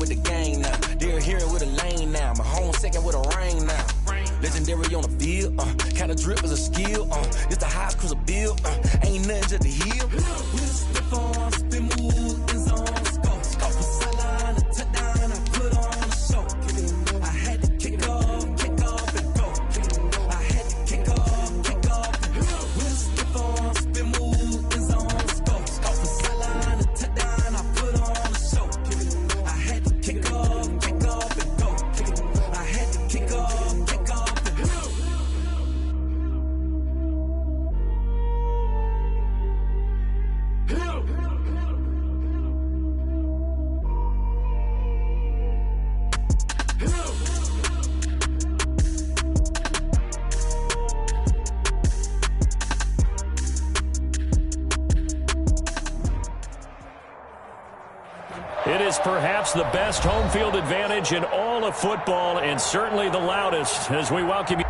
with the gang now. They're here with a lane now. My home second with a ring now. Legendary on the field, kinda drip is a skill, it's the highest cruiser bill, ain't nothing just to heal. We'll slip on, spin move, in zone, scope from sideline to touchdown, I put on a show. I had to kick off and go. I had to kick off and go. We'll slip on, spin move, in zone, scope from sideline to touchdown, I put on a show. I had to kick off and go. I had to kick off. It is perhaps the best home field advantage in all of football, and certainly the loudest, as we welcome you.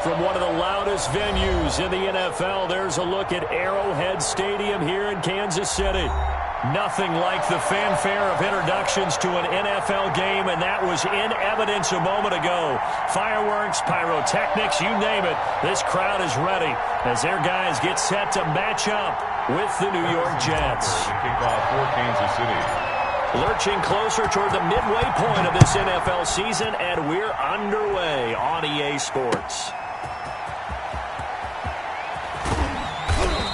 From one of the loudest venues in the NFL, there's a look at Arrowhead Stadium here in Kansas City. Nothing like the fanfare of introductions to an NFL game, and that was in evidence a moment ago. Fireworks, pyrotechnics, you name it. This crowd is ready as their guys get set to match up with the New York Jets. Kickoff for Kansas City. Lurching closer toward the midway point of this NFL season, and we're underway on EA Sports.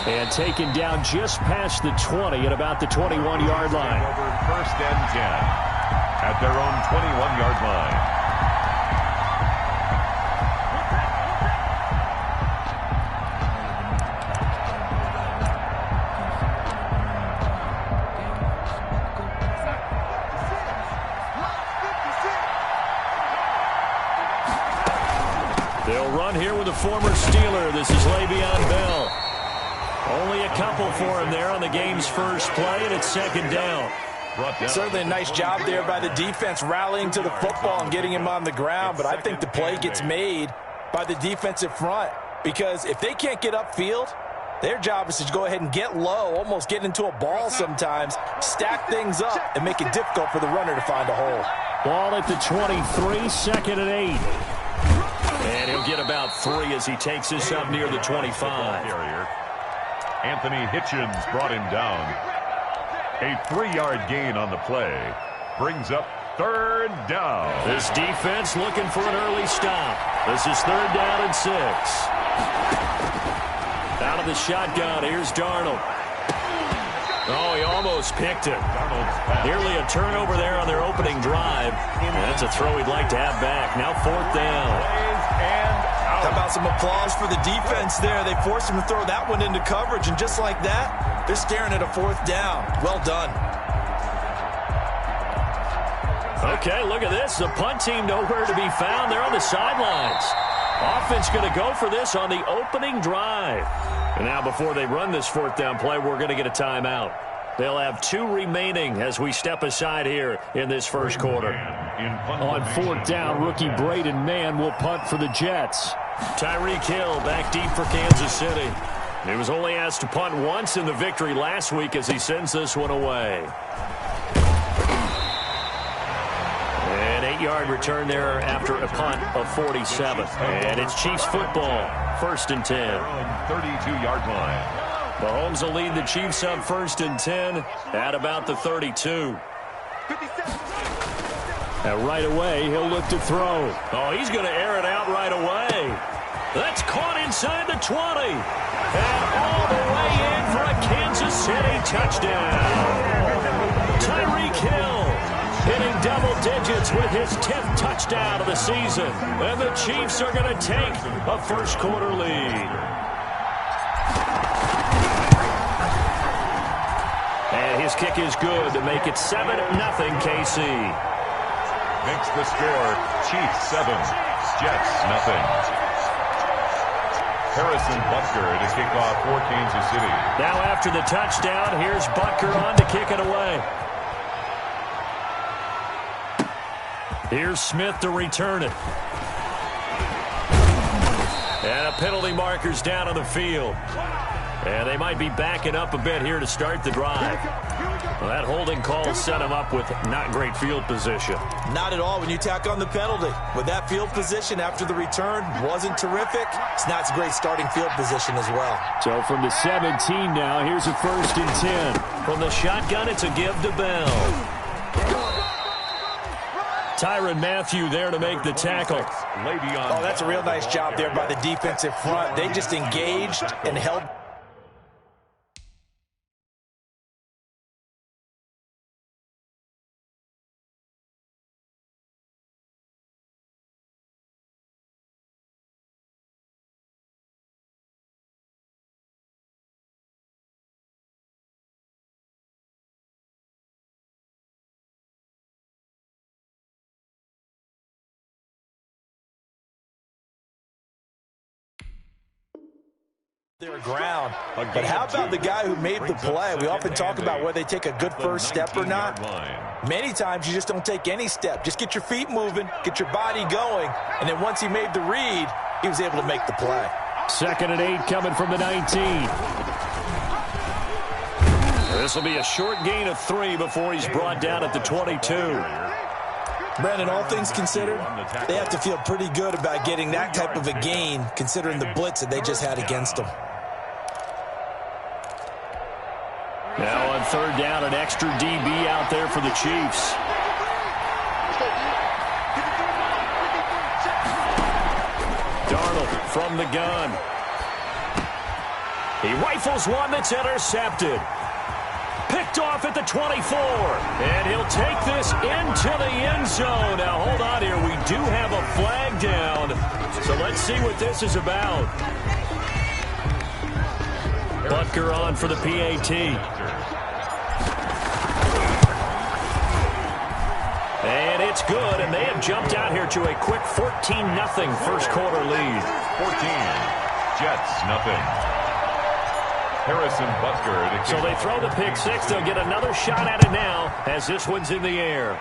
And taken down just past the 20 at about the 21-yard line. Over 1st and 10 at their own 21-yard line. They'll run here with a former Steeler. This is Le'Veon Bell. Only a couple for him there on the game's first play, and it's 2nd down. Certainly a nice job there by the defense rallying to the football and getting him on the ground, but I think the play gets made by the defensive front because if they can't get upfield, their job is to go ahead and get low, almost get into a ball sometimes, stack things up, and make it difficult for the runner to find a hole. Ball at the 23, 2nd and 8. And he'll get about 3 as he takes this up near the 25. Anthony Hitchens brought him down. A 3-yard gain on the play. Brings up 3rd down. This defense looking for an early stop. This is 3rd down and 6. Out of the shotgun, here's Darnold. Oh, he almost picked it. Nearly a turnover there on their opening drive. And that's a throw he'd like to have back. Now 4th down. How about some applause for the defense there? They forced him to throw that one into coverage, and just like that, they're staring at a 4th down. Well done. Okay, look at this. The punt team nowhere to be found. They're on the sidelines. Offense going to go for this on the opening drive. And now before they run this fourth down play, we're going to get a timeout. They'll have 2 remaining as we step aside here in this first quarter. On fourth down, rookie Braden Mann will punt for the Jets. Tyreek Hill back deep for Kansas City. He was only asked to punt once in the victory last week as he sends this one away. An 8-yard return there after a punt of 47. And it's Chiefs football, 1st and 10. 32-yard line. Mahomes will lead the Chiefs up 1st and 10 at about the 32. And right away, he'll look to throw. Oh, he's going to air it out right away. That's caught inside the 20. And all the way in for a Kansas City touchdown. Tyreek Hill hitting double digits with his 10th touchdown of the season. And the Chiefs are going to take a first quarter lead. And his kick is good to make it 7-0 KC. Makes the score Chiefs 7, Jets 0. Harrison Butker to kick off for Kansas City. Now after the touchdown, here's Butker on to kick it away. Here's Smith to return it. And a penalty marker's down on the field. And they might be backing up a bit here to start the drive. Well, that holding call set him up with not great field position. Not at all when you tack on the penalty. With that field position after the return wasn't terrific. It's not a great starting field position as well. So from the 17 now, here's a 1st and 10. From the shotgun, it's a give to Bell. Tyrann Mathieu there to make the tackle. Oh, that's a real nice job there by the defensive front. They just engaged and held. Their ground. But how about the guy who made the play? We often talk about whether they take a good first step or not. Many times you just don't take any step. Just get your feet moving, get your body going, and then once he made the read, he was able to make the play. 2nd and 8 coming from the 19. This will be a short gain of 3 before he's brought down at the 22. Brandon, all things considered, they have to feel pretty good about getting that type of a gain considering the blitz that they just had against them. Now on 3rd down, an extra DB out there for the Chiefs. Darnold from the gun. He rifles one that's intercepted. Picked off at the 24. And he'll take this into the end zone. Now hold on here. We do have a flag down. So let's see what this is about. Butker on for the PAT. And it's good, and they have jumped out here to a quick 14-0 first quarter lead. 14, Jets 0. Harrison Butker. So they throw the pick six. They'll get another shot at it now as this one's in the air.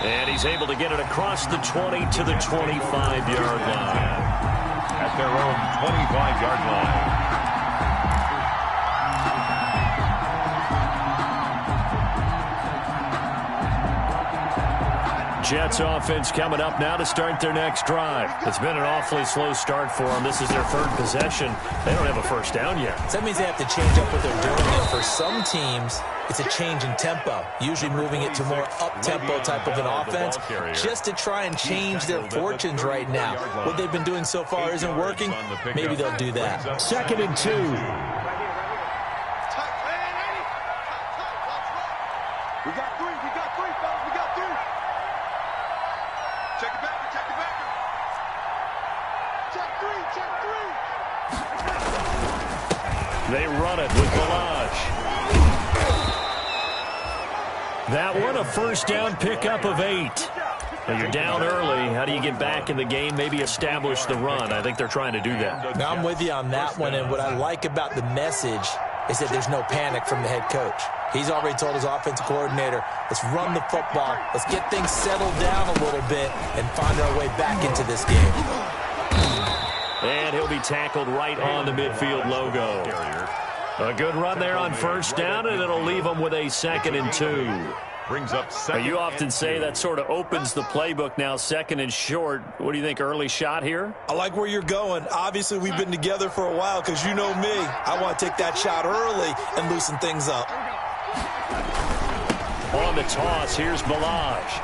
And he's able to get it across the 20 to the 25-yard line. At their own 25-yard line. Jets offense coming up now to start their next drive. It's been an awfully slow start for them. This is their 3rd possession. They don't have a first down yet. So that means they have to change up what they're doing. And for some teams, it's a change in tempo, usually moving it to more up-tempo type of an offense, just to try and change their fortunes right now. What they've been doing so far isn't working. Maybe they'll do that. 2nd and 2. We got three, fellas, we got 3. Check it back, check it back. Check 3. They run it with Balaj. That one, a first down pickup of 8. Now you're down early. How do you get back in the game, maybe establish the run? I think they're trying to do that. Now I'm with you on that one, and what I like about the message is that there's no panic from the head coach. He's already told his offensive coordinator, let's run the football, let's get things settled down a little bit and find our way back into this game. And he'll be tackled right on the midfield logo. A good run there on first down, and it'll leave them with a 2nd and 2. Brings up second. You often say that sort of opens the playbook now, 2nd and short. What do you think, early shot here? I like where you're going. Obviously, we've been together for a while because you know me. I want to take that shot early and loosen things up. On the toss, here's Ballage.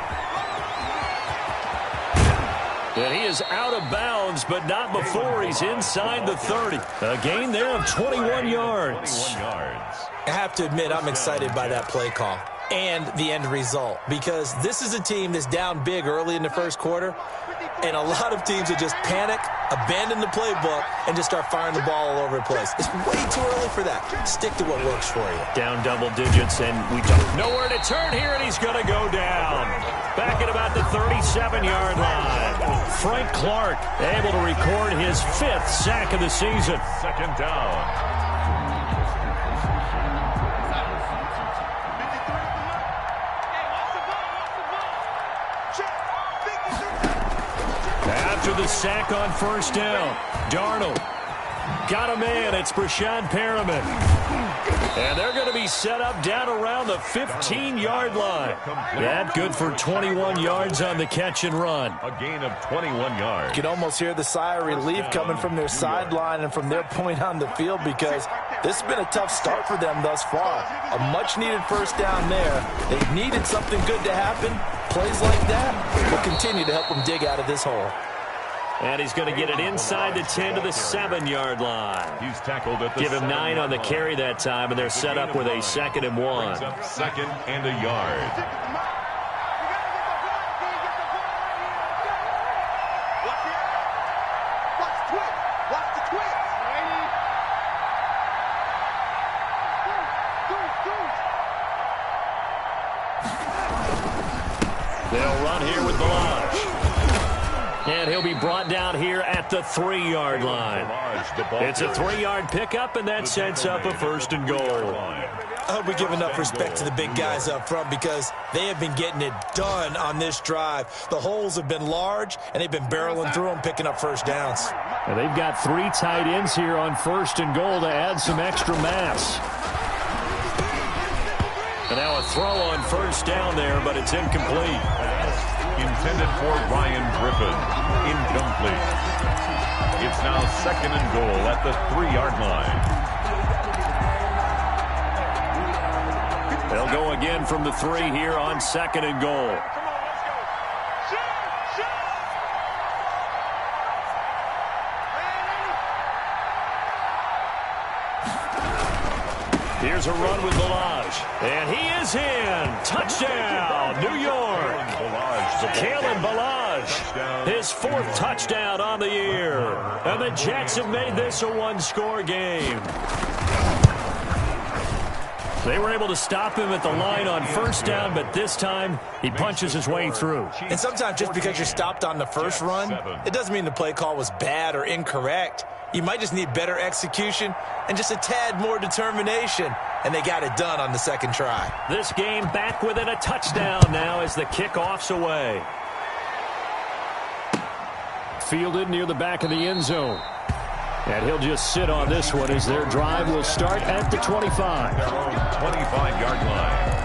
And he is out of bounds, but not before he's inside the 30. A gain there of 21 yards. 21 yards. I have to admit, I'm excited by that play call and the end result because this is a team that's down big early in the first quarter, and a lot of teams will just panic, abandon the playbook, and just start firing the ball all over the place. It's way too early for that. Stick to what works for you. Down double digits, and we don't know where to turn here, and he's going to go down. Back at about the 37-yard line. Frank Clark able to record his 5th sack of the season. 2nd down. After the sack on first down, Darnold got a man. It's Brashad Perriman. And they're going to be set up down around the 15-yard line. That good for 21 yards on the catch and run. A gain of 21 yards. You can almost hear the sigh of relief coming from their sideline and from their point on the field because this has been a tough start for them thus far. A much-needed first down there. They've needed something good to happen. Plays like that will continue to help them dig out of this hole. And he's going to get it inside the 10 to the 7-yard line. He's tackled at the Give him 9 on the carry that time, and they're set up with a 2nd and 1. Brings up 2nd and a yard. Watch the twist. They'll run here with Ballage. And he'll be brought down here at the 3-yard line. It's a 3-yard pickup, and that sets up a 1st and goal. I hope we give enough respect to the big guys up front because they have been getting it done on this drive. The holes have been large, and they've been barreling through them, picking up first downs. And they've got 3 tight ends here on 1st and goal to add some extra mass. And now a throw on first down there, but it's incomplete. Intended for Ryan Griffin. Incomplete. It's now 2nd and goal at the 3-yard line. They'll go again from the 3 here on 2nd and goal. Here's a run with Ballage. And he is in. Touchdown, New York. Kalen Ballage, his 4th touchdown on the year. And the Jets have made this a 1-score game. They were able to stop him at the line on first down, but this time he punches his way through. And sometimes just because you're stopped on the first run, it doesn't mean the play call was bad or incorrect. You might just need better execution and just a tad more determination. And they got it done on the 2nd try. This game back within a touchdown now as the kickoff's away. Fielded near the back of the end zone. And he'll just sit on this one as their drive will start at the 25. Their own 25-yard line.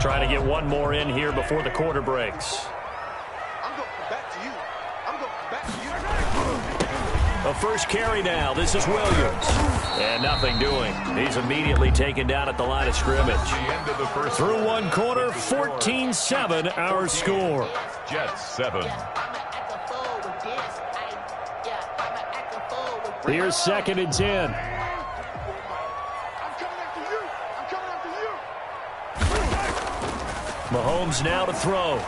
Trying to get one more in here before the quarter breaks. I'm going back to you. I'm going back to you. A first carry now. This is Williams. And nothing doing. He's immediately taken down at the line of scrimmage. Through one quarter, 14-7 our score. Jets 7. Here's 2nd and 10. Mahomes now to throw.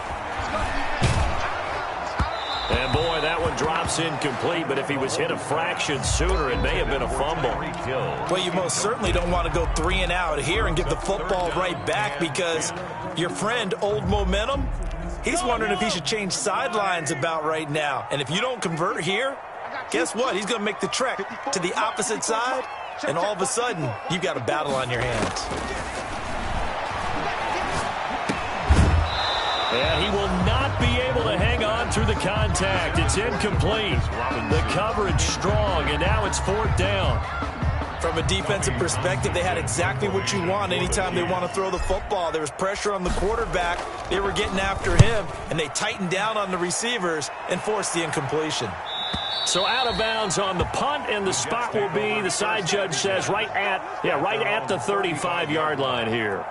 And boy, that one drops incomplete, but if he was hit a fraction sooner, it may have been a fumble. Well, you most certainly don't want to go 3 and out here and get the football right back, because your friend, Old Momentum, he's wondering if he should change sidelines about right now. And if you don't convert here, guess what? He's going to make the trek to the opposite side, and all of a sudden, you've got a battle on your hands. And he will not be able to hang on through the contact. It's incomplete. The coverage strong, and now it's 4th down. From a defensive perspective, they had exactly what you want anytime they want to throw the football. There was pressure on the quarterback. They were getting after him, and they tightened down on the receivers and forced the incompletion. So out of bounds on the punt, and the spot will be, the side judge says, right at the 35-yard line here.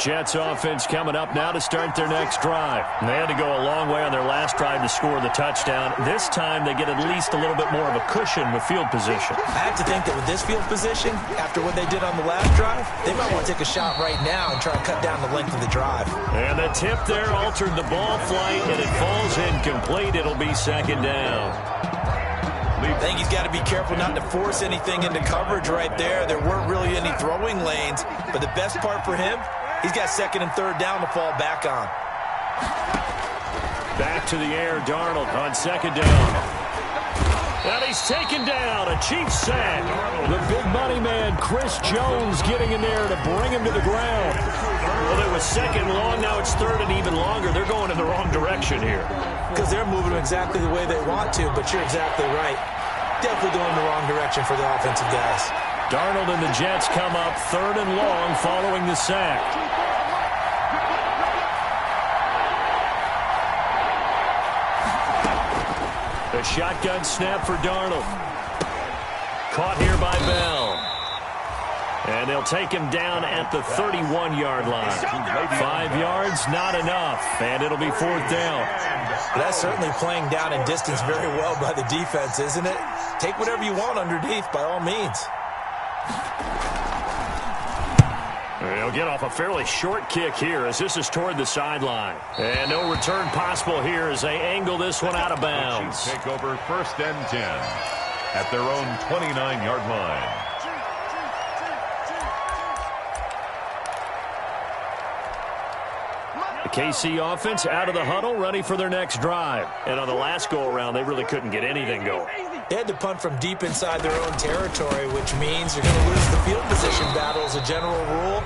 Jets offense coming up now to start their next drive. And they had to go a long way on their last drive to score the touchdown. This time they get at least a little bit more of a cushion with field position. I have to think that with this field position, after what they did on the last drive, they might want to take a shot right now and try to cut down the length of the drive. And the tip there altered the ball flight, and it falls incomplete. It'll be 2nd down. I think he's got to be careful not to force anything into coverage right there. There weren't really any throwing lanes, but the best part for him, he's got 2nd and 3rd down to fall back on. Back to the air, Darnold on 2nd down. And he's taken down, a Chiefs sack. The big money man, Chris Jones, getting in there to bring him to the ground. Well, it was 2nd long, now it's 3rd and even longer. They're going in the wrong direction here. Because they're moving exactly the way they want to, but you're exactly right. Definitely going in the wrong direction for the offensive guys. Darnold and the Jets come up 3rd and long following the sack. A shotgun snap for Darnold. Caught here by Bell. And they'll take him down at the 31-yard line. 5 yards, not enough. And it'll be 4th down. That's certainly playing down in distance very well by the defense, isn't it? Take whatever you want underneath, by all means. They'll get off a fairly short kick here as this is toward the sideline. And no return possible here as they angle this one out of bounds. Take over 1st and 10 at their own 29-yard line. The KC offense out of the huddle, ready for their next drive. And on the last go-around, they really couldn't get anything going. They had to punt from deep inside their own territory, which means you're going to lose the field position battle as a general rule.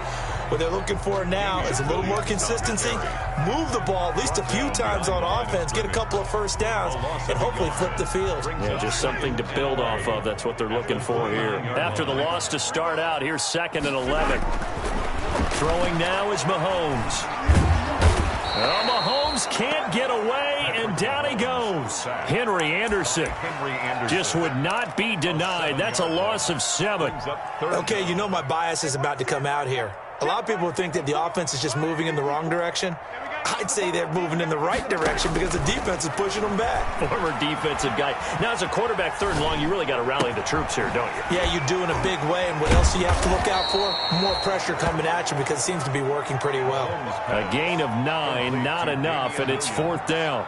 What they're looking for now is a little more consistency, move the ball at least a few times on offense, get a couple of 1st downs, and hopefully flip the field. Yeah, just something to build off of. That's what they're looking for here. After the loss to start out, here's 2nd and 11. Throwing now is Mahomes. Well, Mahomes can't get away, and down he goes. Henry Anderson just would not be denied. That's a loss of 7. Okay, you know my bias is about to come out here. A lot of people think that the offense is just moving in the wrong direction. I'd say they're moving in the right direction because the defense is pushing them back. Former defensive guy. Now, as a quarterback 3rd and long, you really got to rally the troops here, don't you? Yeah, you do in a big way. And what else do you have to look out for? More pressure coming at you because it seems to be working pretty well. A gain of 9, not enough, and it's 4th down.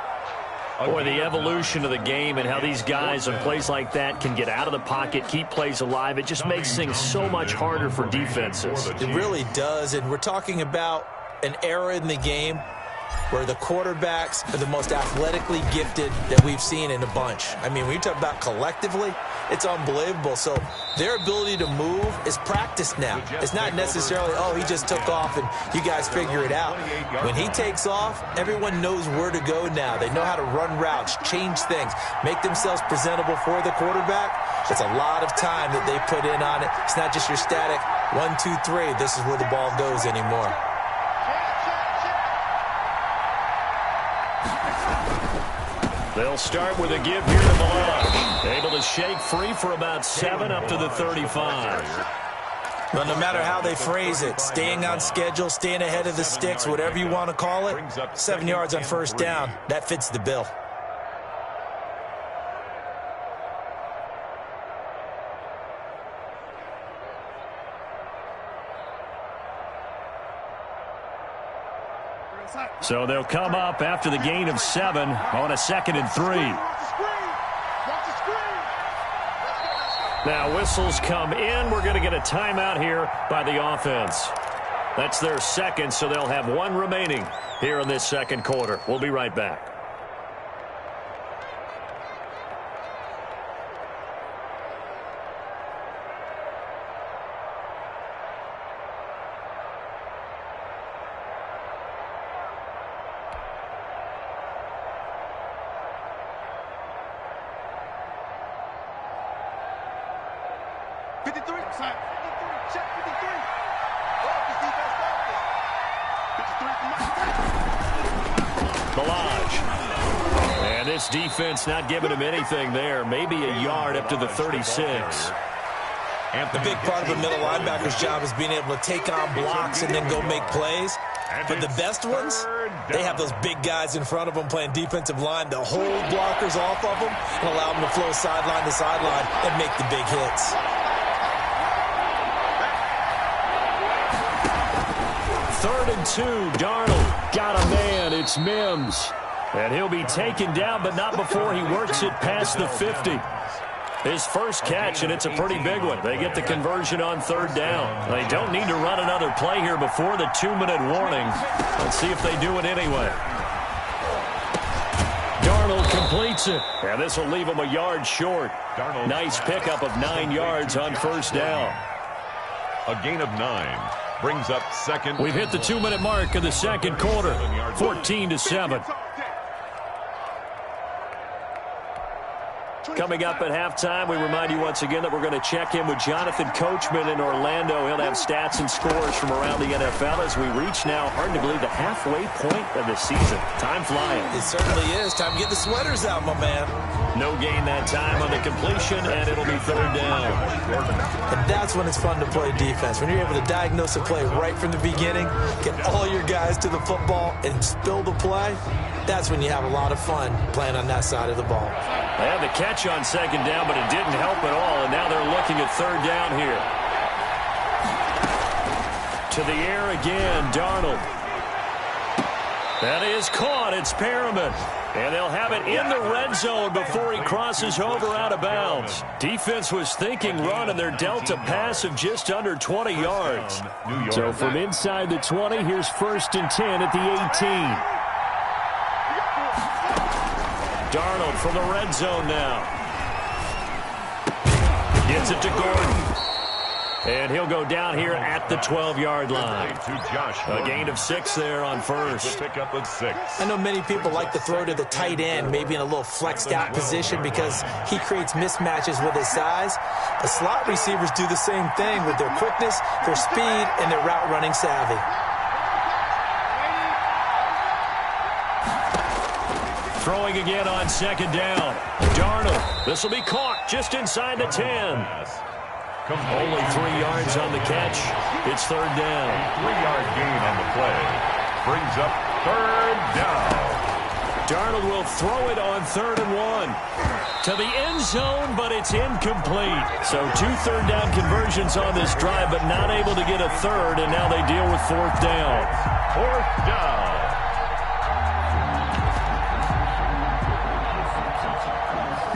Boy, the evolution of the game and how these guys in plays like that can get out of the pocket, keep plays alive, it just makes things so much harder for defenses. It really does, and we're talking about an era in the game where the quarterbacks are the most athletically gifted that we've seen in a bunch. I mean, when you talk about collectively, it's unbelievable. So their ability to move is practiced now. It's not necessarily, oh, he just took off and you guys figure it out. When he takes off, everyone knows where to go now. They know how to run routes, change things, make themselves presentable for the quarterback. It's a lot of time that they put in on it. It's not just your static 1, 2, 3. This is where the ball goes anymore. They'll start with a give here to Malone. Able to shake free for about 7 up to the 35. Well, no matter how they phrase it, staying on schedule, staying ahead of the sticks, whatever you want to call it, 7 yards on 1st down, that fits the bill. So they'll come up after the gain of 7 on a 2nd and 3. Now whistles come in. We're going to get a timeout here by the offense. That's their second, so they'll have 1 remaining here in this second quarter. We'll be right back. Defense not giving him anything there. Maybe a yard up to the 36. And the big part of a middle linebacker's job is being able to take on blocks and then go make plays. But the best ones, they have those big guys in front of them playing defensive line to hold blockers off of them and allow them to flow sideline to sideline and make the big hits. Third and 2. Darnold got a man. It's Mims. And he'll be taken down, but not before he works it past the 50. His first catch, and it's a pretty big one. They get the conversion on 3rd down. They don't need to run another play here before the 2-minute warning. Let's see if they do it anyway. Darnold completes it, and this will leave him a yard short. Nice pickup of 9 yards on 1st down. A gain of 9 brings up 2nd. We've hit the 2-minute mark of the second quarter, 14-7. Coming up at halftime, we remind you once again that we're going to check in with Jonathan Coachman in Orlando. He'll have stats and scores from around the NFL as we reach now, hard to believe, the halfway point of the season. Time flying. It certainly is. Time to get the sweaters out, my man. No gain that time on the completion, and it'll be 3rd down. And that's when it's fun to play defense. When you're able to diagnose a play right from the beginning, get all your guys to the football, and spill the play, that's when you have a lot of fun playing on that side of the ball. They had the catch on 2nd down, but it didn't help at all, and now they're looking at 3rd down here. To the air again, Darnold. That is caught. It's Perriman. And they'll have it in the red zone before he crosses over out of bounds. Defense was thinking run, and they're dealt a pass of just under 20 yards. So from inside the 20, here's 1st and 10 at the 18. Darnold from the red zone now. Gets it to Gordon. And he'll go down here at the 12-yard line. A gain of 6 there on 1st. Pickup of 6. I know many people like to throw to the tight end, maybe in a little flexed out position because he creates mismatches with his size. The slot receivers do the same thing with their quickness, their speed, and their route running savvy. Throwing again on 2nd down. Darnold. This will be caught just inside the 10. Only 3 yards on the catch. It's 3rd down. 3-yard gain on the play. Brings up 3rd down. Darnold will throw it on 3rd and 1. To the end zone, but it's incomplete. So 2 third down conversions on this drive, but not able to get a 3rd, and now they deal with 4th down. 4th down.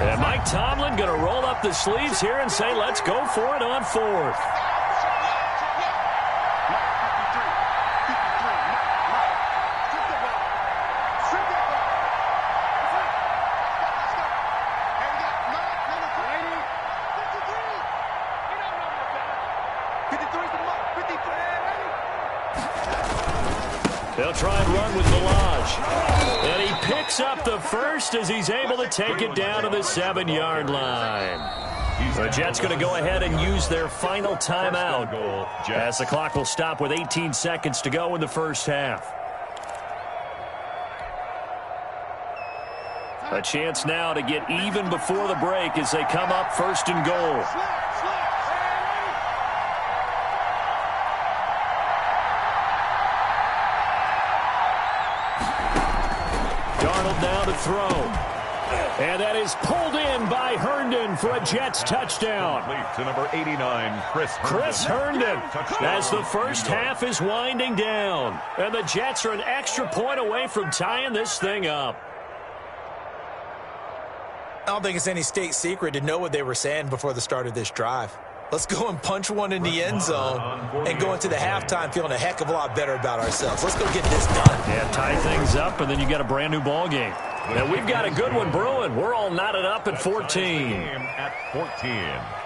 And Mike Tomlin going to roll up the sleeves here and say, let's go for it on 4th. They'll try and run with Ballage. And he picks up the first as he's able to take it down to the 7-yard line. The Jets going to go ahead and use their final timeout as the clock will stop with 18 seconds to go in the first half. A chance now to get even before the break as they come up 1st and goal. Darnold now to throw. And that is pulled in by Herndon for a Jets touchdown. To number 89, Chris Herndon, as the first half is winding down. And the Jets are an extra point away from tying this thing up. I don't think it's any state secret to know what they were saying before the start of this drive. Let's go and punch one in the end zone and go into the halftime feeling a heck of a lot better about ourselves. Let's go get this done. Yeah, tie things up, and then you got a brand new ball game. And we've got a good one brewing. We're all knotted up at 14. At 14.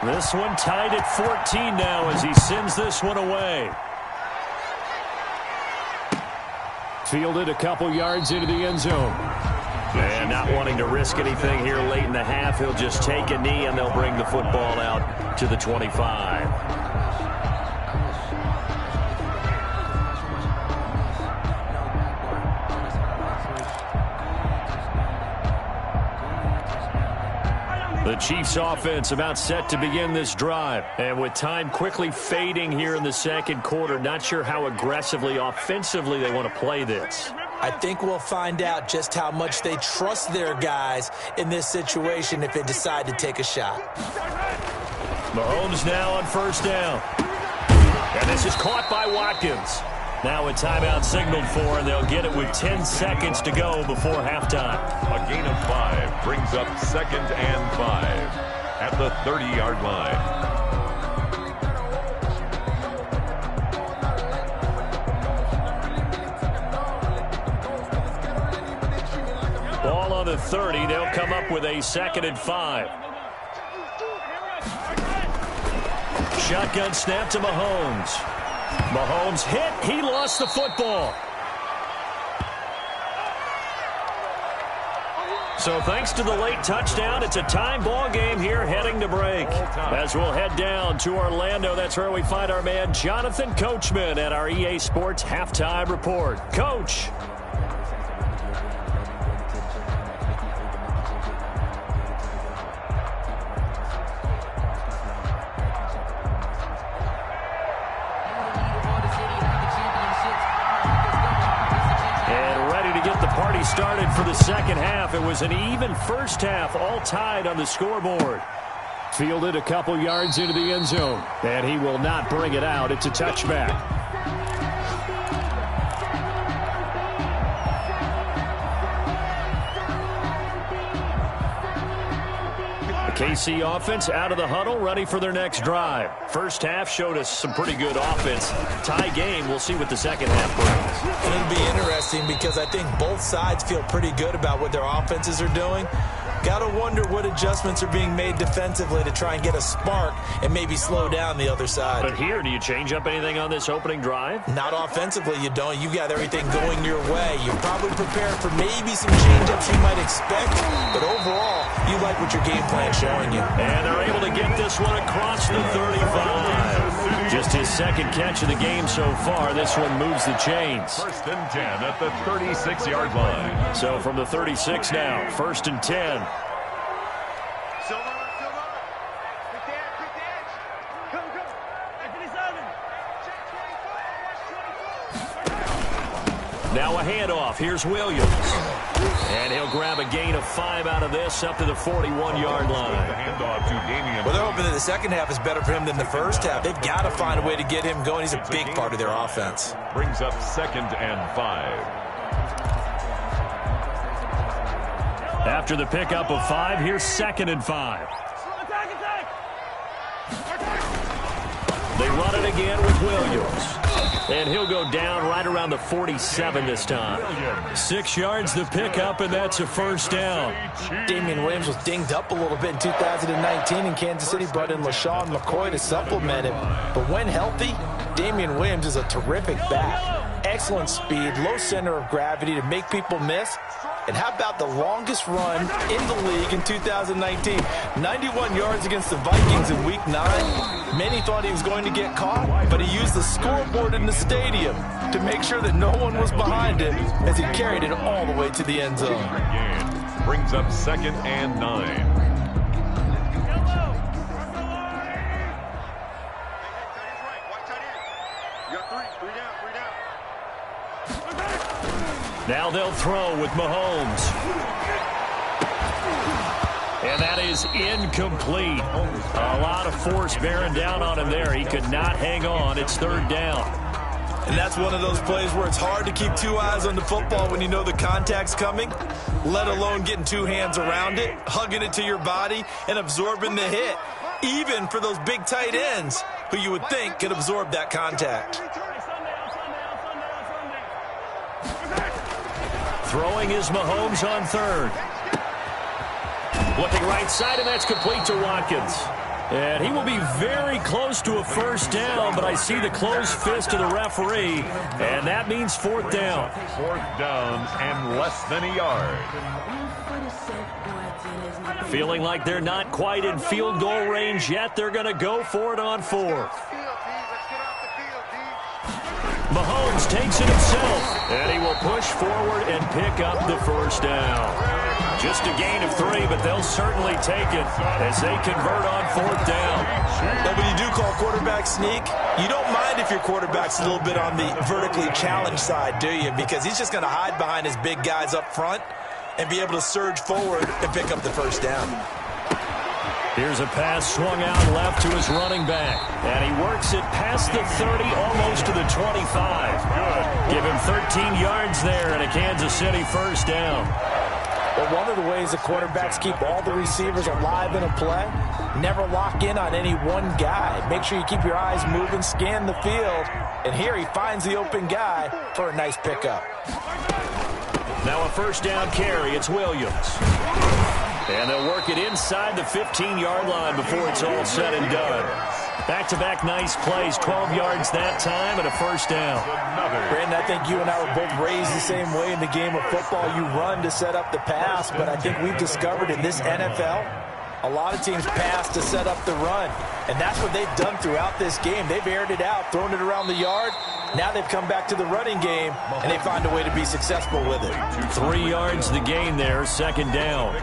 This one tied at 14 now as he sends this one away. Fielded a couple yards into the end zone. And not wanting to risk anything here late in the half, he'll just take a knee and they'll bring the football out to the 25. The Chiefs offense about set to begin this drive. And with time quickly fading here in the second quarter, not sure how aggressively, offensively they want to play this. I think we'll find out just how much they trust their guys in this situation if they decide to take a shot. Mahomes now on first down. And this is caught by Watkins. Now a timeout signaled for, and they'll get it with 10 seconds to go before halftime. A gain of 5 brings up 2nd and 5 at the 30-yard line. Ball on the 30. They'll come up with a 2nd and 5. Shotgun snap to Mahomes. Mahomes hit. He lost the football. So thanks to the late touchdown, it's a time ball game here heading to break. As we'll head down to Orlando, that's where we find our man Jonathan Coachman at our EA Sports Halftime Report. Coach. Started for the second half. It was an even first half, all tied on the scoreboard. Fielded a couple yards into the end zone, and he will not bring it out. It's a touchback. KC offense out of the huddle, ready for their next drive. First half showed us some pretty good offense. Tie game, we'll see what the second half brings. And it'll be interesting because I think both sides feel pretty good about what their offenses are doing. Got to wonder what adjustments are being made defensively to try and get a spark and maybe slow down the other side. But here, do you change up anything on this opening drive? Not offensively, you don't. You've got everything going your way. You're probably prepared for maybe some change-ups you might expect, but overall, you like what your game plan's showing you. And they're able to get this one across the 35. Just his second catch of the game so far. This one moves the chains. 1st and 10 at the 36-yard line. So from the 36 now, 1st and 10. Now a handoff. Here's Williams. And he'll grab a gain of 5 out of this up to the 41-yard line. The handoff to Damian. Well, they're hoping that the second half is better for him than the first half. They've got to find a way to get him going. He's a big part of their offense. Brings up 2nd and 5. After the pickup of 5, here's 2nd and 5. They run it again with Williams. And he'll go down right around the 47 this time. 6 yards the pickup, and that's a first down. Damian Williams was dinged up a little bit in 2019, and Kansas City brought in LaShawn McCoy to supplement him. But when healthy, Damian Williams is a terrific back. Excellent speed, low center of gravity to make people miss. And how about the longest run in the league in 2019? 91 yards against the Vikings in Week 9. Many thought he was going to get caught, but he used the scoreboard in the stadium to make sure that no one was behind him as he carried it all the way to the end zone. Brings up 2nd and 9. Now they'll throw with Mahomes. And that is incomplete. A lot of force bearing down on him there. He could not hang on. It's third down. And that's one of those plays where it's hard to keep two eyes on the football when you know the contact's coming, let alone getting two hands around it, hugging it to your body, and absorbing the hit, even for those big tight ends who you would think could absorb that contact. Throwing is Mahomes on third. Looking right side, and that's complete to Watkins. And he will be very close to a first down, but I see the closed fist of the referee, and that means fourth down. Fourth down and less than a yard. Feeling like they're not quite in field goal range yet, they're going to go for it on fourth. Mahomes takes it himself, and he will push forward and pick up the first down. Just a gain of 3, but they'll certainly take it as they convert on fourth down. But when you do call quarterback sneak, you don't mind if your quarterback's a little bit on the vertically challenged side, do you? Because he's just going to hide behind his big guys up front and be able to surge forward and pick up the first down. Here's a pass swung out left to his running back. And he works it past the 30, almost to the 25. Give him 13 yards there and a Kansas City first down. Well, one of the ways the quarterbacks keep all the receivers alive in a play, never lock in on any one guy. Make sure you keep your eyes moving, scan the field. And here he finds the open guy for a nice pickup. Now a first down carry. It's Williams. And they'll work it inside the 15-yard line before it's all said and done. Back-to-back nice plays, 12 yards that time and a first down. Brandon, I think you and I were both raised the same way in the game of football. You run to set up the pass, but I think we've discovered in this NFL, a lot of teams pass to set up the run. And that's what they've done throughout this game. They've aired it out, thrown it around the yard. Now they've come back to the running game, and they find a way to be successful with it. 3 yards the gain there, second down.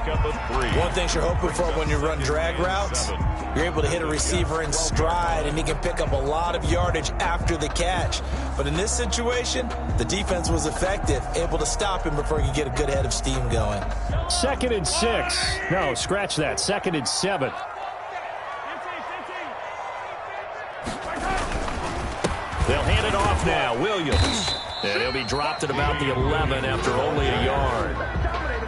One thing you're hoping for when you run drag routes, you're able to hit a receiver in stride, and he can pick up a lot of yardage after the catch. But in this situation, the defense was effective, able to stop him before he could get a good head of steam going. 2nd and 6. No, scratch that. 2nd and 7. They'll hand it off now. Williams. And he'll be dropped at about the 11 after only a yard.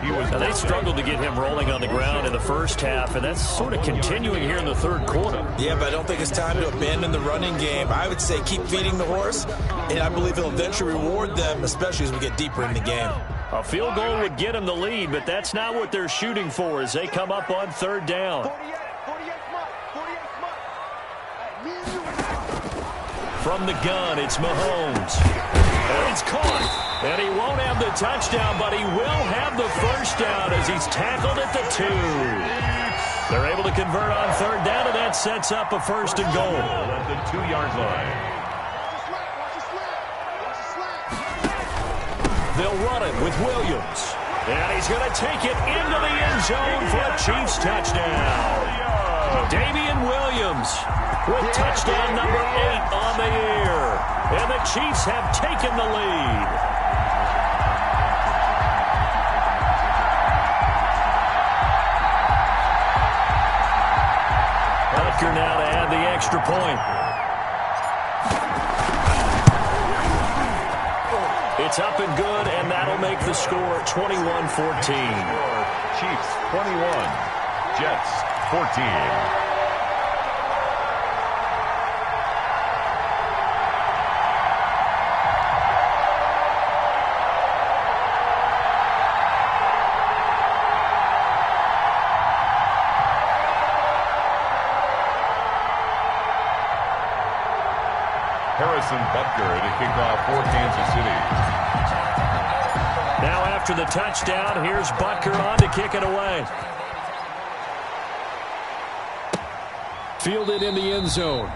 Now, they struggled to get him rolling on the ground in the first half, and that's sort of continuing here in the third quarter. Yeah, but I don't think it's time to abandon the running game. I would say keep feeding the horse, and I believe he'll eventually reward them, especially as we get deeper in the game. A field goal would get them the lead, but that's not what they're shooting for as they come up on third down. From the gun, it's Mahomes. And it's caught. And he won't have the touchdown, but he will have the first down as he's tackled at the 2. They're able to convert on third down, and that sets up a first and goal. At the 2-yard line. They'll run it with Williams. And he's going to take it into the end zone for a Chiefs touchdown. Damian Williams with touchdown number 8 on the year. And the Chiefs have taken the lead. Butker now to add the extra point. It's up and good, and that'll make the score 21-14. Chiefs 21, Jets 14. Harrison Butker to kick off for Kansas City. Now after the touchdown, here's Butker on to kick it away. Fielded in the end zone.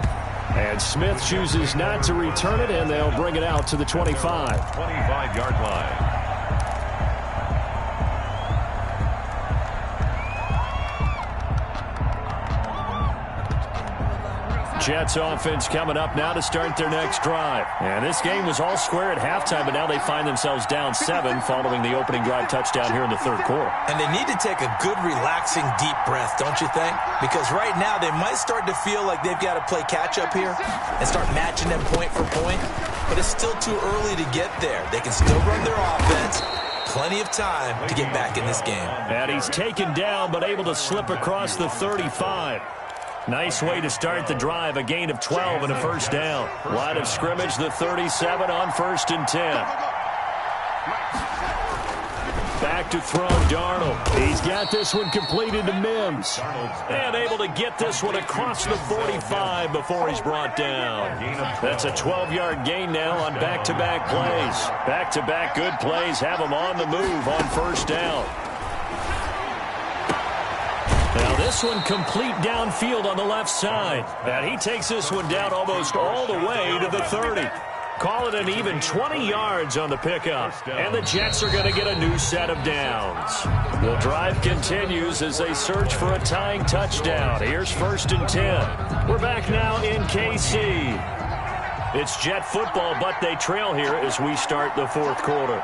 And Smith chooses not to return it, and they'll bring it out to the 25. 25-yard line. Jets offense coming up now to start their next drive. And this game was all square at halftime, but now they find themselves down 7 following the opening drive touchdown here in the third quarter. And they need to take a good, relaxing, deep breath, don't you think? Because right now they might start to feel like they've got to play catch-up here and start matching them point for point. But it's still too early to get there. They can still run their offense. Plenty of time to get back in this game. And he's taken down, but able to slip across the 35. Nice way to start the drive, a gain of 12 and a first down. Line of scrimmage, the 37 on 1st and 10. Back to throw, Darnold. He's got this one completed to Mims. And able to get this one across the 45 before he's brought down. That's a 12-yard gain now on back-to-back plays. Back-to-back good plays have him on the move on first down. Now this one complete downfield on the left side. And he takes this one down almost all the way to the 30. Call it an even 20 yards on the pickup. And the Jets are going to get a new set of downs. The drive continues as they search for a tying touchdown. Here's 1st and 10. We're back now in KC. It's Jet football, but they trail here as we start the fourth quarter.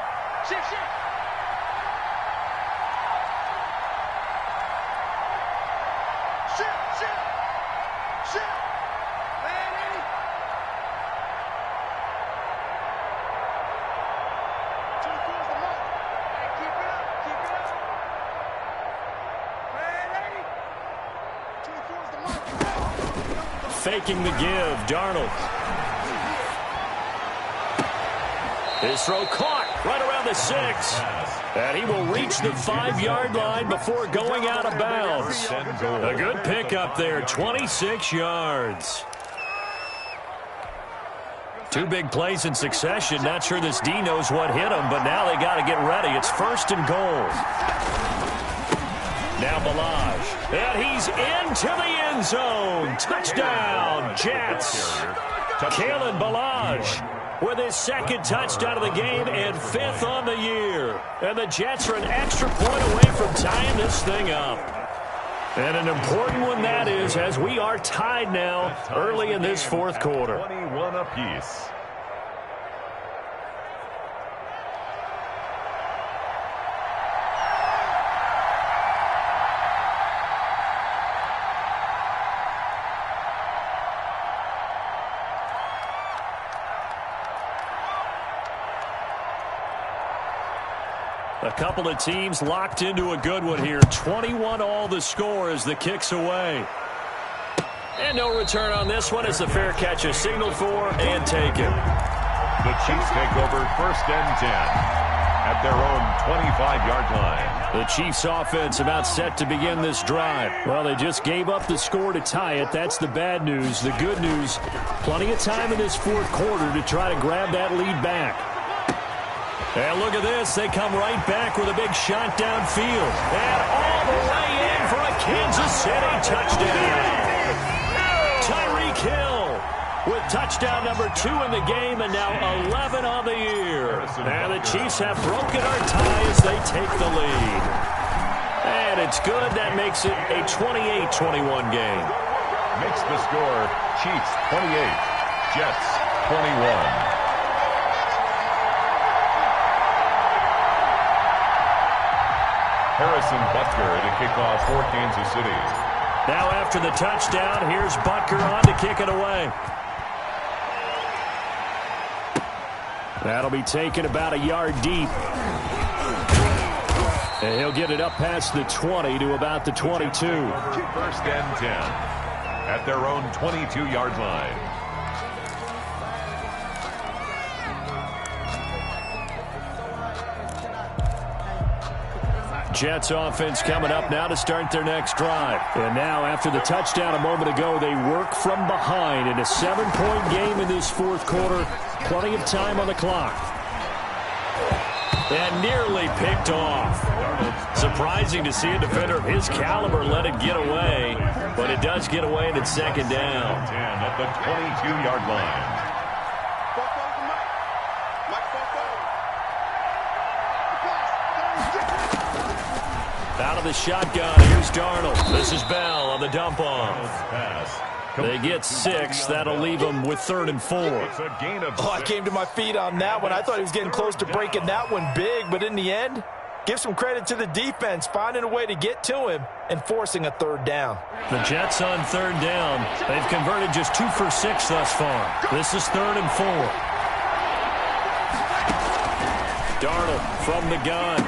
Faking the give, Darnold. His throw caught right around the 6. And he will reach the 5-yard line before going out of bounds. A good pickup there, 26 yards. 2 big plays in succession. Not sure this D knows what hit him, but now they got to get ready. It's 1st and goal. Now Ballage. And he's into the end zone. Touchdown, Jets. Kalen Ballage with his 2nd touchdown of the game and 5th on the year. And the Jets are an extra point away from tying this thing up. And an important one that is, as we are tied now early in this fourth quarter. 21 apiece. A couple of teams locked into a good one here. 21 all the score as the kick's away. And no return on this one as the fair catch is signaled for and taken. The Chiefs take over 1st and 10 at their own 25-yard line. The Chiefs offense about set to begin this drive. Well, they just gave up the score to tie it. That's the bad news. The good news, plenty of time in this fourth quarter to try to grab that lead back. And look at this. They come right back with a big shot downfield. And all the way in for a Kansas City touchdown. Tyreek Hill with touchdown number 2 in the game and now 11 on the year. And the Chiefs have broken our tie as they take the lead. And it's good. That makes it a 28-21 game. Makes the score Chiefs 28, Jets 21. Harrison Butker to kick off for Kansas City. Now after the touchdown, here's Butker on to kick it away. That'll be taken about a yard deep. And he'll get it up past the 20 to about the 22. 1st and 10 at their own 22-yard line. Jets offense coming up now to start their next drive. And now after the touchdown a moment ago, they work from behind in a 7-point game in this fourth quarter. Plenty of time on the clock. And nearly picked off. Surprising to see a defender of his caliber let it get away, but it does get away and it's 2nd down. 10 at the 22-yard line. Out of the shotgun, here's Darnold. This is Bell on the dump off. Pass They get 6. That'll leave them with 3rd and 4. It's a gain of 6. I came to my feet on that one. I thought he was getting close to breaking that one big, but in the end, give some credit to the defense, finding a way to get to him and forcing a 3rd down. The Jets on 3rd down. They've converted just 2 for 6 thus far. This is 3rd and 4. Darnold from the gun.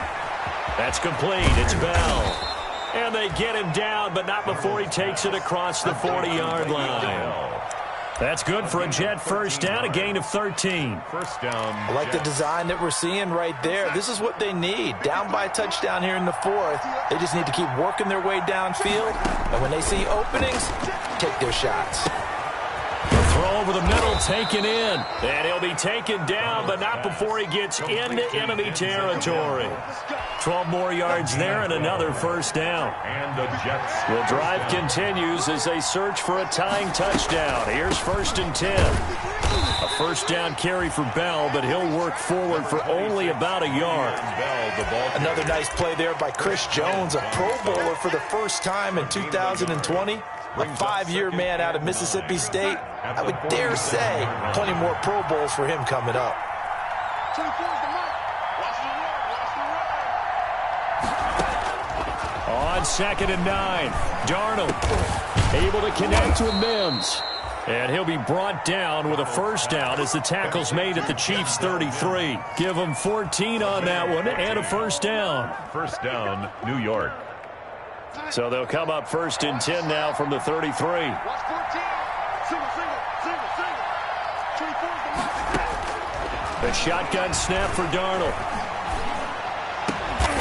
That's complete. It's Bell. And they get him down, but not before he takes it across the 40-yard line. That's good for a Jet first down, a gain of 13. First down. I like the design that we're seeing right there. This is what they need. Down by a touchdown here in the 4th. They just need to keep working their way downfield. And when they see openings, take their shots. The throw over the middle, taken in. And he'll be taken down, but not before he gets into enemy territory. 12 more yards there and another first down. And the Jets. The drive continues as they search for a tying touchdown. Here's 1st and 10. A first down carry for Bell, but he'll work forward for only about a yard. Another nice play there by Chris Jones, a Pro Bowler for the first time in 2020. A 5-year man out of Mississippi State. I would dare say plenty more Pro Bowls for him coming up. On 2nd and 9, Darnold able to connect with Mims. And he'll be brought down with a first down as the tackle's made at the Chiefs' 33. Give them 14 on that one and a first down. First down, New York. So they'll come up 1st and 10 now from the 33. The shotgun snap for Darnold.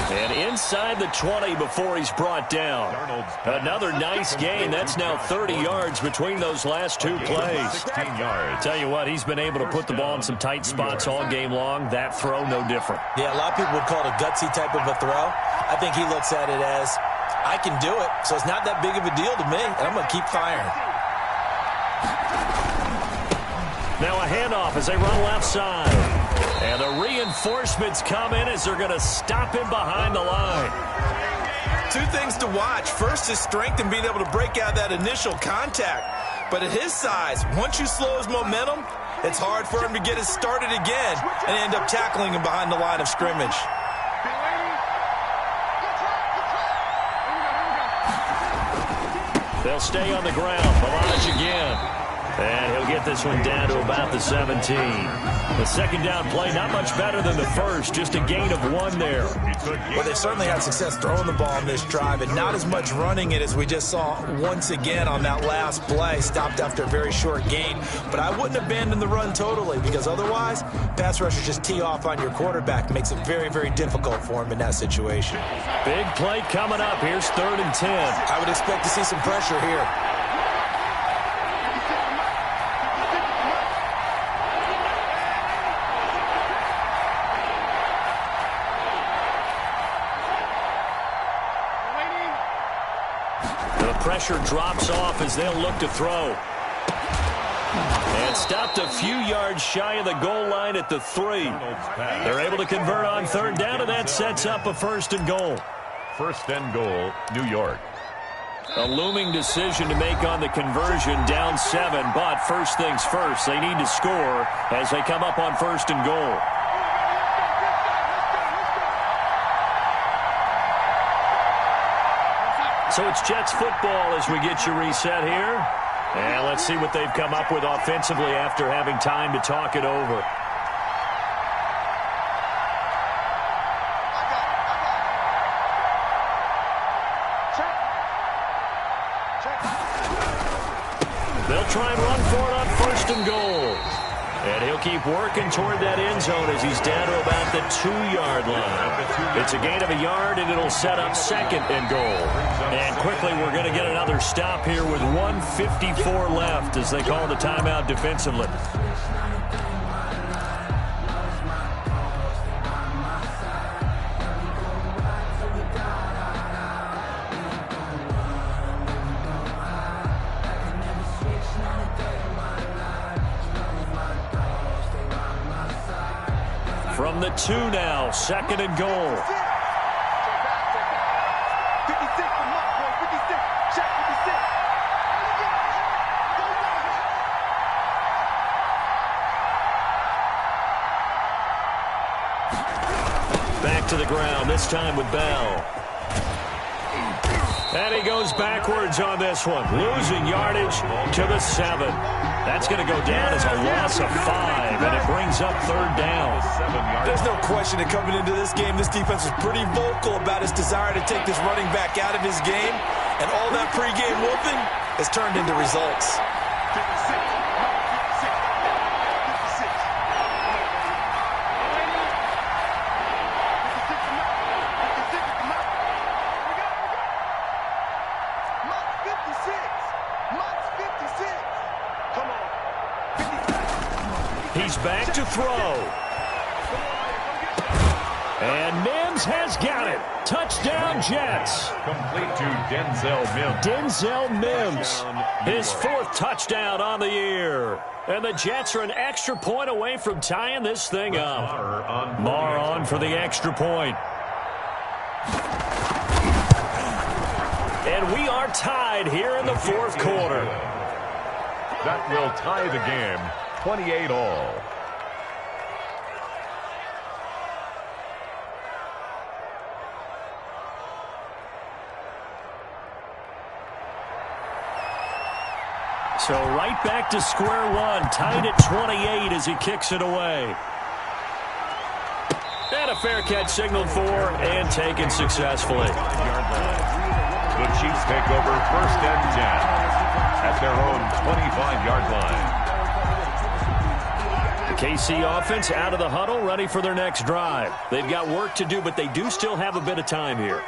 And inside the 20 before he's brought down. Another nice gain. That's now 30 yards between those last 2 plays. 16 yards. Tell you what, he's been able to put the ball in some tight spots all game long. That throw, no different. Yeah, a lot of people would call it a gutsy type of a throw. I think he looks at it as, I can do it, so it's not that big of a deal to me, and I'm going to keep firing. Now a handoff as they run left side. And the reinforcements come in as they're going to stop him behind the line. 2 things to watch. First, his strength and being able to break out that initial contact. But at his size, once you slow his momentum, it's hard for him to get it started again and end up tackling him behind the line of scrimmage. They'll stay on the ground. Balaj again. And he'll get this one down to about the 17. The second down play, not much better than the first, just a gain of 1 there. Well, they certainly had success throwing the ball in this drive, and not as much running it as we just saw once again on that last play. Stopped after a very short gain. But I wouldn't abandon the run totally, because otherwise, pass rushers just tee off on your quarterback. Makes it very, very difficult for him in that situation. Big play coming up. Here's 3rd and 10. I would expect to see some pressure here. Pressure drops off as they'll look to throw. And stopped a few yards shy of the goal line at the 3. They're able to convert on 3rd down, and that sets up a 1st and goal. 1st and goal, New York. A looming decision to make on the conversion, down 7. But first things first, they need to score as they come up on 1st and goal. So it's Jets football as we get you reset here. And let's see what they've come up with offensively after having time to talk it over. They'll try and run for it on 1st and goal. And he'll keep working toward that end zone as he's down to about the 2-yard line. It's a gain of a yard, and it'll set up 2nd and goal. And quickly, we're going to get another stop here with 1:54 left as they call the timeout defensively. From the 2 now, 2nd and goal. 56 for Mark, boy, 56. Check 56. back to the ground, this time with Bell. And he goes backwards on this one, losing yardage to the 7. That's going to go down as a loss of 5, and it brings up 3rd down. There's no question that coming into this game, this defense was pretty vocal about its desire to take this running back out of his game, and all that pregame whooping has turned into results. 56. He's back to throw. And Mims has got it. Touchdown, Jets. Complete to Denzel Mims. Denzel Mims, his 4th touchdown on the year. And the Jets are an extra point away from tying this thing up. Maher on for the extra point. And we are tied here in the 4th quarter. That will tie the game, 28 all. So right back to square one, tied at 28 as he kicks it away. And a fair catch signaled for and taken successfully. The Chiefs take over 1st and 10 at their own 25-yard line. The KC offense out of the huddle, ready for their next drive. They've got work to do, but they do still have a bit of time here.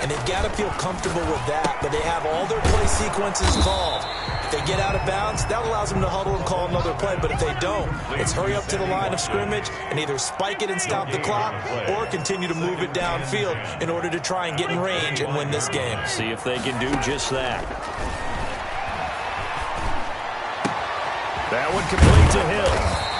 And they've got to feel comfortable with that, but they have all their play sequences called. If they get out of bounds, that allows them to huddle and call another play. But if they don't, it's hurry up to the line of scrimmage and either spike it and stop the clock or continue to move it downfield in order to try and get in range and win this game. See if they can do just that. That one complete to Hill.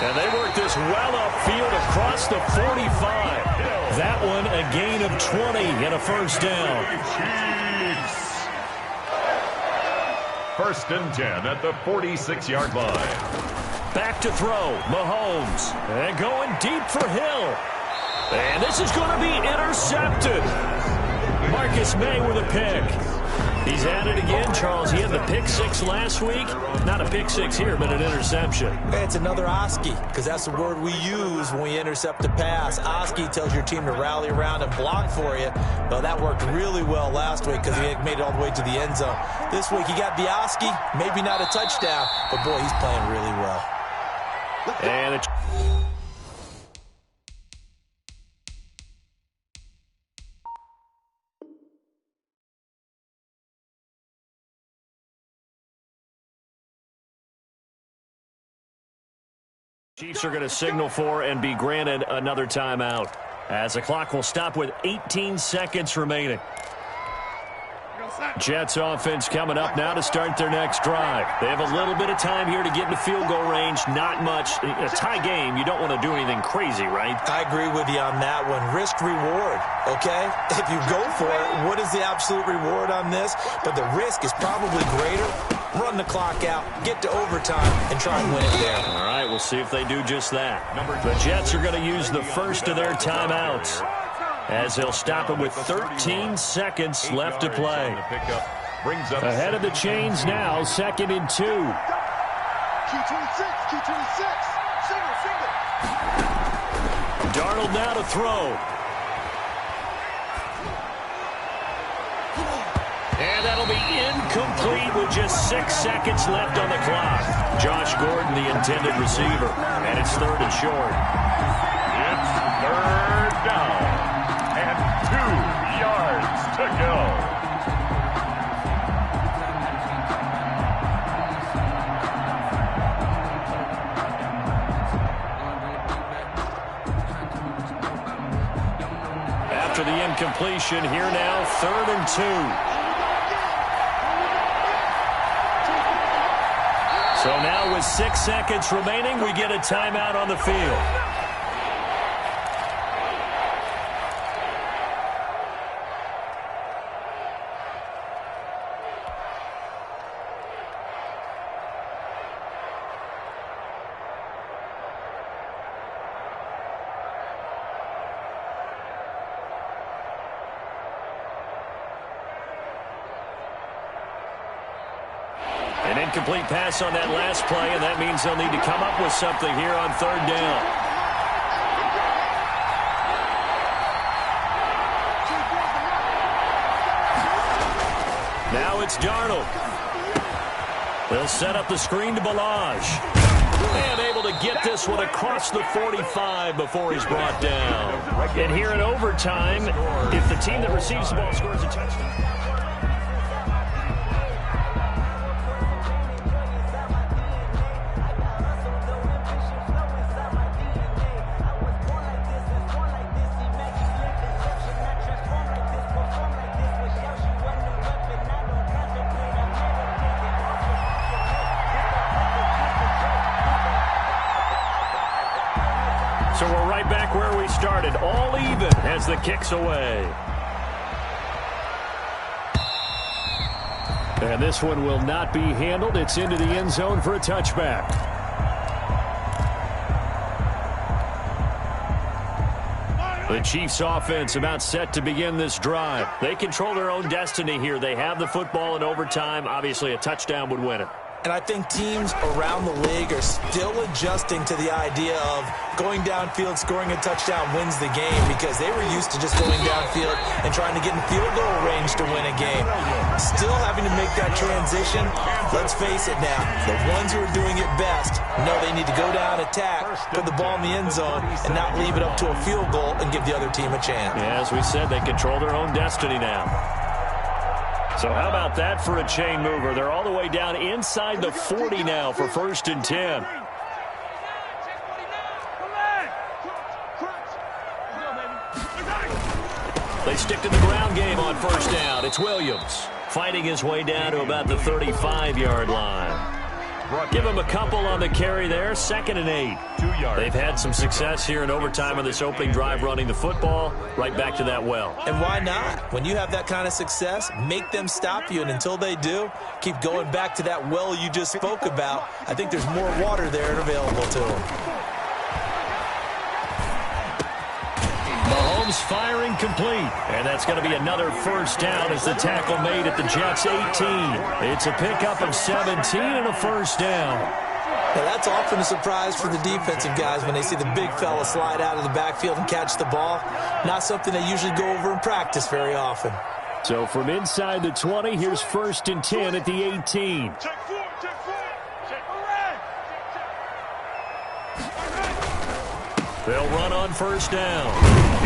And they work this well upfield across the 45. That one a gain of 20 and a 1st down. Chiefs. 1st and 10 at the 46-yard line. Back to throw, Mahomes. And going deep for Hill. And this is going to be intercepted. Marcus May with a pick. He's at it again, Charles. He had the pick 6 last week. Not a pick 6 here, but an interception. It's another Oski, because that's the word we use when we intercept a pass. Oski tells your team to rally around and block for you. Well, that worked really well last week because he made it all the way to the end zone. This week, he got the Oski, maybe not a touchdown, but boy, he's playing really well. And it's Chiefs are going to signal for and be granted another timeout as the clock will stop with 18 seconds remaining. Jets offense coming up now to start their next drive. They have a little bit of time here to get into field goal range. Not much. A tie game, you don't want to do anything crazy, right? I agree with you on that one. Risk reward, okay? If you go for it, what is the absolute reward on this? But the risk is probably greater. Run the clock out, get to overtime, and try and win it there. All right, we'll see if they do just that. The Jets are going to use the first of their timeouts as they'll stop it with 13 seconds left to play. Ahead of the chains now, 2nd and 2. Q26, single. Darnold now to throw. And that'll be incomplete with just 6 seconds left on the clock. Josh Gordon, the intended receiver. And it's 3rd and short. It's 3rd down. And 2 yards to go. After the incompletion, here now, 3rd and 2. So now with 6 seconds remaining, we get a timeout on the field. Incomplete pass on that last play, and that means they'll need to come up with something here on third down. Now it's Darnold. They'll set up the screen to Ballage. And able to get this one across the 45 before he's brought down. And here in overtime, if the team that receives the ball scores a touchdown. So we're right back where we started, all even as the kick's away. And this one will not be handled. It's into the end zone for a touchback. The Chiefs offense about set to begin this drive. They control their own destiny here. They have the football in overtime. Obviously, a touchdown would win it. And I think teams around the league are still adjusting to the idea of going downfield, scoring a touchdown wins the game, because they were used to just going downfield and trying to get in field goal range to win a game. Still having to make that transition. Let's face it now, the ones who are doing it best know they need to go down, attack, put the ball in the end zone, and not leave it up to a field goal and give the other team a chance. Yeah, as we said, they control their own destiny now. So how about that for a chain mover? They're all the way down inside the 40 now for 1st and 10. They stick to the ground game on 1st down. It's Williams fighting his way down to about the 35-yard line. Give him a couple on the carry there. 2nd and 8. 2 yards. They've had some success here in overtime on this opening drive running the football. Right back to that well. And why not? When you have that kind of success, make them stop you. And until they do, keep going back to that well you just spoke about. I think there's more water there and available to them. Mahomes firing complete. And that's going to be another 1st down as the tackle made at the Jets' 18. It's a pickup of 17 and a 1st down. Now that's often a surprise for the defensive guys when they see the big fella slide out of the backfield and catch the ball. Not something they usually go over in practice very often. So from inside the 20, here's 1st and 10 at the 18. They'll run on 1st down.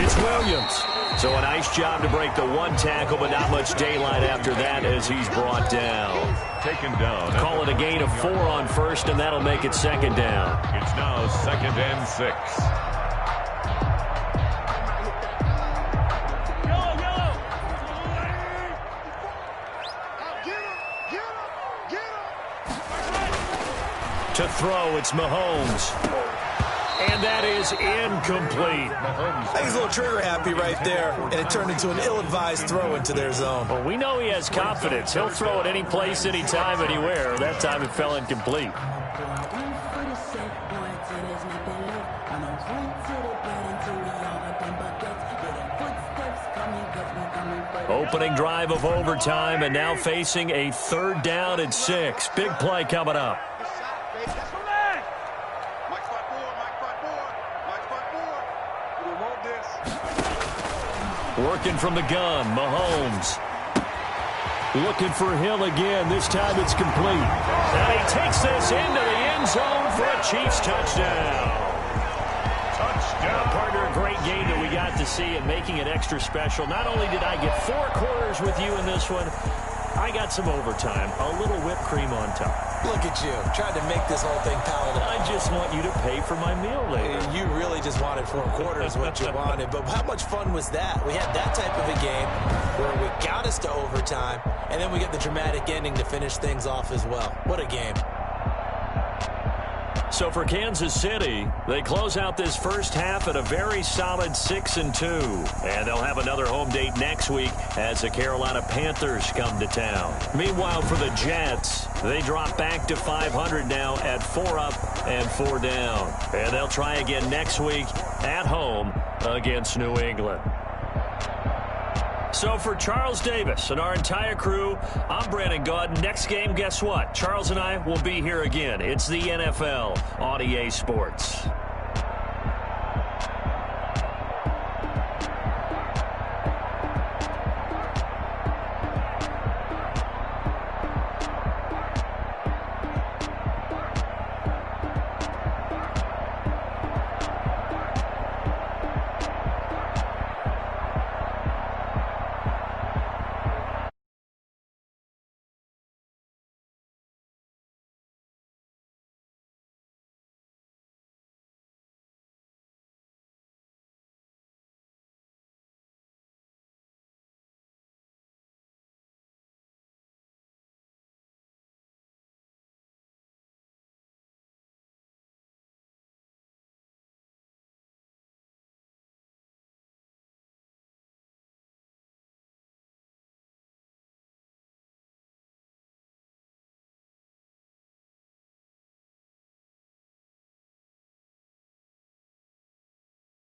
It's Williams. So a nice job to break the one tackle, but not much daylight after that as he's brought down. Taken down. Call it a gain of 4 on 1st, and that'll make it 2nd down. It's now 2nd and 6. To throw, it's Mahomes. And that is incomplete. I think he's a little trigger happy right there, and it turned into an ill-advised throw into their zone. Well, we know he has confidence. He'll throw it any place, anytime, anywhere. That time it fell incomplete. Opening drive of overtime, and now facing a 3rd down and 6. Big play coming up. Working from the gun, Mahomes. Looking for Hill again. This time it's complete. And he takes this into the end zone for a Chiefs touchdown. Touchdown. Partner, a great game that we got to see and making it extra special. Not only did I get 4 quarters with you in this one, I got some overtime. A little whipped cream on top. Look at you, trying to make this whole thing palatable. I just want you to pay for my meal later. You really just wanted 4 quarters what you wanted. But how much fun was that? We had that type of a game where we got us to overtime, and then we get the dramatic ending to finish things off as well. What a game. So for Kansas City, they close out this first half at a very solid 6-2. And they'll have another home date next week as the Carolina Panthers come to town. Meanwhile, for the Jets, they drop back to 500 now at 4 up and 4 down. And they'll try again next week at home against New England. So for Charles Davis and our entire crew, I'm Brandon Gaudin. Next game, guess what? Charles and I will be here again. It's the NFL on EA Sports.